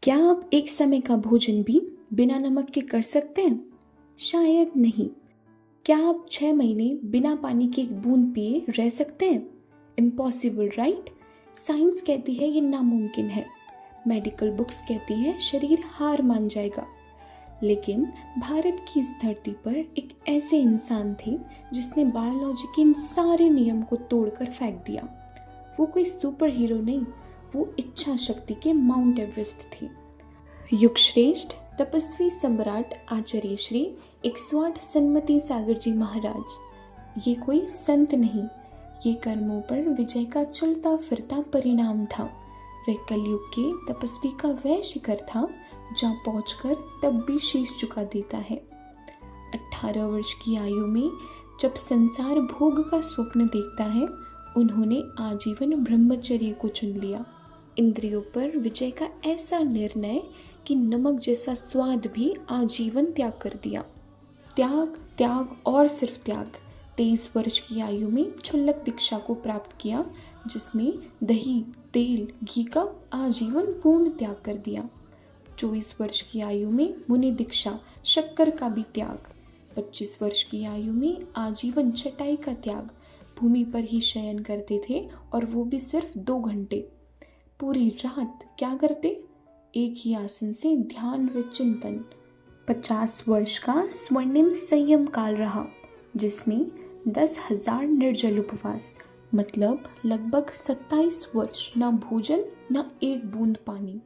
क्या आप एक समय का भोजन भी बिना नमक के कर सकते हैं? शायद नहीं। क्या आप 6 महीने बिना पानी के एक बूंद पिए रह सकते हैं? Impossible, right? साइंस कहती है ये नामुमकिन है। मेडिकल बुक्स कहती है शरीर हार मान जाएगा। लेकिन भारत की इस धरती पर एक ऐसे इंसान थे जिसने बायोलॉजी के इन सारे नियम को तोड़कर फेंक दिया। वो कोई सुपर हीरो नहीं, वो इच्छा शक्ति के माउंट एवरेस्ट थे। युग श्रेष्ठ तपस्वी सम्राट आचार्य श्री 108 सन्मति सागर जी महाराज। ये कोई संत नहीं, ये कर्मों पर विजय का चलता फिरता परिणाम था। वह कलयुग के तपस्वी का वह शिखर था जहाँ पहुंचकर तब भी शीश झुका देता है। 18 वर्ष की आयु में जब संसार भोग का स्वप्न देखता है, उन्होंने आजीवन ब्रह्मचर्य को चुन लिया। इंद्रियों पर विजय का ऐसा निर्णय कि नमक जैसा स्वाद भी आजीवन त्याग कर दिया। त्याग, त्याग और सिर्फ त्याग। 23 वर्ष की आयु में क्षुल्लक दीक्षा को प्राप्त किया, जिसमें दही, तेल, घी का आजीवन पूर्ण त्याग कर दिया। 24 वर्ष की आयु में मुनि दीक्षा, शक्कर का भी त्याग। 25 वर्ष की आयु में आजीवन चटाई का त्याग, भूमि पर ही शयन करते थे और वो भी सिर्फ 2 घंटे। पूरी रात क्या करते? एक ही आसन से ध्यान व चिंतन। 50 वर्ष का स्वर्णिम संयम काल रहा, जिसमें 10,000 निर्जल उपवास, मतलब लगभग 27 वर्ष ना भोजन ना एक बूंद पानी।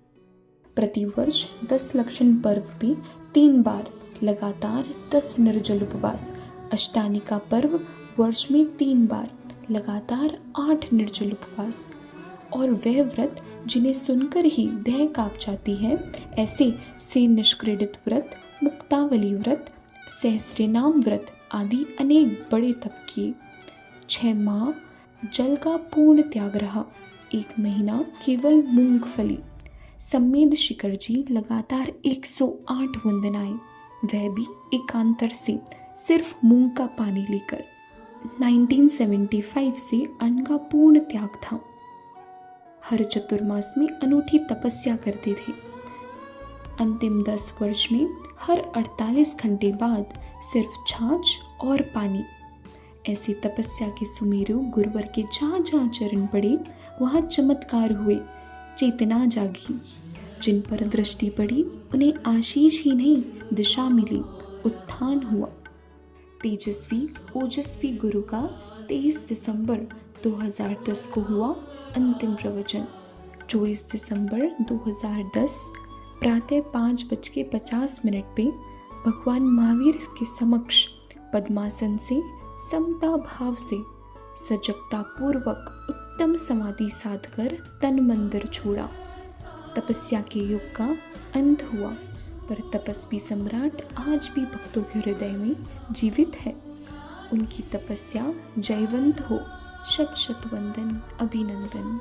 प्रतिवर्ष 10 लक्षण पर्व पे 3 बार लगातार 10 निर्जल उपवास। अष्टानी का पर्व वर्ष में 3 बार लगातार 8 निर्जल उपवास। और वह व्रत जिन्हें सुनकर ही देह कांप जाती है, ऐसे से निष्क्रियत व्रत, मुक्तावली व्रत, सहस्त्रनाम व्रत आदि अनेक बड़े तप किए। 6 माह जल का पूर्ण त्याग रहा, 1 महीना केवल मूंगफली। सम्मेद शिखर जी लगातार 108 वंदनाएं, वह भी एकांतर से सिर्फ मूंग का पानी लेकर। 1975 से अन्न का पूर्ण त्याग था। हर चतुर्मास में अनूठी तपस्या करते थे। अंतिम 10 वर्ष में हर 48 घंटे बाद सिर्फ छाछ और पानी। ऐसी तपस्या के सुमेरु गुरुवर के जहाँ जहाँ चरण पड़े, वहाँ चमत्कार हुए, चेतना जागी। जिन पर दृष्टि पड़ी उन्हें आशीष ही नहीं, दिशा मिली, उत्थान हुआ। तेजस्वी ओजस्वी गुरु का 23 दिसंबर 2010 को हुआ अंतिम प्रवचन। 24 दिसंबर 2010 प्रातः 5:50 पे भगवान महावीर के समक्ष पद्मासन से समता भाव से सजगता पूर्वक उत्तम समाधि साधकर तन मंदिर छोड़ा। तपस्या के युग का अंत हुआ, पर तपस्वी सम्राट आज भी भक्तों के हृदय में जीवित है। उनकी तपस्या जयवंत हो। शत शत वंदन, अभिनंदन।